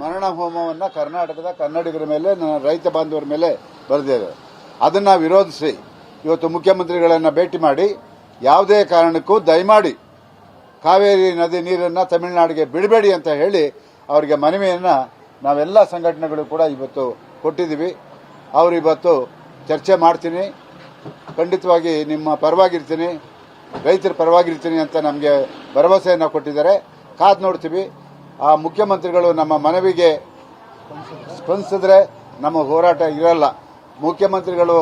ಮರಣ ಹೋಮವನ್ನು ಕರ್ನಾಟಕದ ಕನ್ನಡಿಗರ ಮೇಲೆ, ರೈತ ಬಾಂಧವರ ಮೇಲೆ ಬರೆದಿದೆ. ಅದನ್ನು ವಿರೋಧಿಸಿ ಇವತ್ತು ಮುಖ್ಯಮಂತ್ರಿಗಳನ್ನು ಭೇಟಿ ಮಾಡಿ ಯಾವುದೇ ಕಾರಣಕ್ಕೂ ದಯಮಾಡಿ ಕಾವೇರಿ ನದಿ ನೀರನ್ನು ತಮಿಳುನಾಡಿಗೆ ಬಿಡಬೇಡಿ ಅಂತ ಹೇಳಿ ಅವರಿಗೆ ಮನವಿಯನ್ನು ನಾವೆಲ್ಲ ಸಂಘಟನೆಗಳು ಕೂಡ ಇವತ್ತು ಕೊಟ್ಟಿದ್ದೀವಿ. ಅವರು ಇವತ್ತು ಚರ್ಚೆ ಮಾಡ್ತೀನಿ, ಖಂಡಿತವಾಗಿ ನಿಮ್ಮ ಪರವಾಗಿರ್ತೀನಿ, ರೈತರ ಪರವಾಗಿರ್ತೀನಿ ಅಂತ ನಮಗೆ ಭರವಸೆಯನ್ನು ಕೊಟ್ಟಿದ್ದಾರೆ. ಕಾದು ನೋಡ್ತೀವಿ. ಆ ಮುಖ್ಯಮಂತ್ರಿಗಳು ನಮ್ಮ ಮನವಿಗೆ ಸ್ಪಂದಿಸಿದ್ರೆ ನಮ್ಮ ಹೋರಾಟ ಇರಲ್ಲ. ಮುಖ್ಯಮಂತ್ರಿಗಳು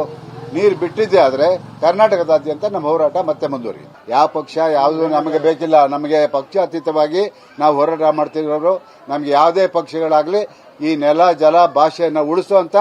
ನೀರು ಬಿಟ್ಟಿದ್ದೆ ಆದರೆ ಕರ್ನಾಟಕದಾದ್ಯಂತ ನಮ್ಮ ಹೋರಾಟ ಮತ್ತೆ ಮುಂದುವರಿಯುತ್ತೆ. ಯಾವ ಪಕ್ಷ ಯಾವುದು ನಮಗೆ ಬೇಕಿಲ್ಲ. ನಮಗೆ ಪಕ್ಷ ಅತೀತವಾಗಿ ನಾವು ಹೋರಾಟ ಮಾಡ್ತಿರೋರು. ನಮಗೆ ಯಾವುದೇ ಪಕ್ಷಗಳಾಗಲಿ ಈ ನೆಲ ಜಲ ಭಾಷೆಯನ್ನು ಉಳಿಸುವಂತ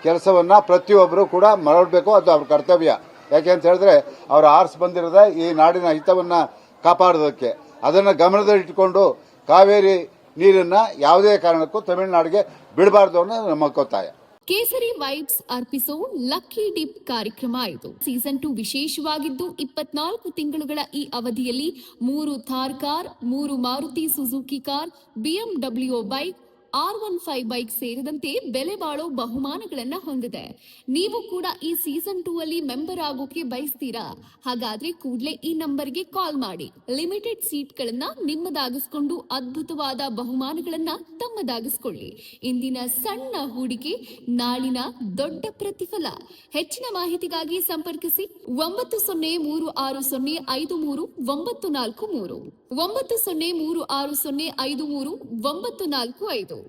ಕೆಲಸವನ್ನ ಪ್ರತಿಯೊಬ್ಬರು ಕೂಡ ಮಾಡಬೇಕು. ಅದು ಅವ್ರ ಕರ್ತವ್ಯ. ಯಾಕೆ ಅಂತ ಹೇಳಿದ್ರೆ ಅವರು ಆರಿಸಿ ಬಂದಿರೋದೇ ಈ ನಾಡಿನ ಹಿತವನ್ನ ಕಾಪಾಡೋದಕ್ಕೆ. ಅದನ್ನು ಗಮನದಲ್ಲಿಟ್ಟುಕೊಂಡು ಕಾವೇರಿ ನೀರನ್ನ ಯಾವುದೇ ಕಾರಣಕ್ಕೂ ತಮಿಳುನಾಡಿಗೆ ಬಿಡಬಾರ್ದು ಅನ್ನೋ ನಮ್ಮ ಒತ್ತಾಯ. ಕೇಸರಿ ವೈಬ್ಸ್ ಅರ್ಪಿಸೋ ಲಕ್ಕಿ ಡಿಪ್ ಕಾರ್ಯಕ್ರಮ ಇದು. ಸೀಸನ್ 2 ವಿಶೇಷವಾಗಿದ್ದು 24 ತಿಂಗಳುಗಳ ಈ ಅವಧಿಯಲ್ಲಿ 3 Thar car, 3 Maruti Suzuki car, BMW bike, R15 bike ಸೇರಿದಂತೆ ಬೆಲೆ ಬಾಳೋ ಬಹುಮಾನಗಳನ್ನ ಹೊಂದಿದೆ. ನೀವು ಕೂಡ ಈ ಸೀಸನ್ 2 ಅಲ್ಲಿ ಮೆಂಬರ್ ಆಗೋಕೆ ಬಯಸ್ತೀರಾ? ಹಾಗಾದ್ರೆ ಕೂಡಲೇ ಈ ನಂಬರ್ಗೆ ಕಾಲ್ ಮಾಡಿ. ಲಿಮಿಟೆಡ್ ಸೀಟ್ಗಳನ್ನ ನಿಮ್ಮದಾಗಿಸ್ಕೊಂಡು ಅದ್ಭುತವಾದ ಬಹುಮಾನಗಳನ್ನ ತಮ್ಮದಾಗಿಸ್ಕೊಳ್ಳಿ. ಇಂದಿನ ಸಣ್ಣ ಹೂಡಿಕೆ ನಾಳಿನ ದೊಡ್ಡ ಪ್ರತಿಫಲ. ಹೆಚ್ಚಿನ ಮಾಹಿತಿಗಾಗಿ ಸಂಪರ್ಕಿಸಿ 9036053943 9036053945.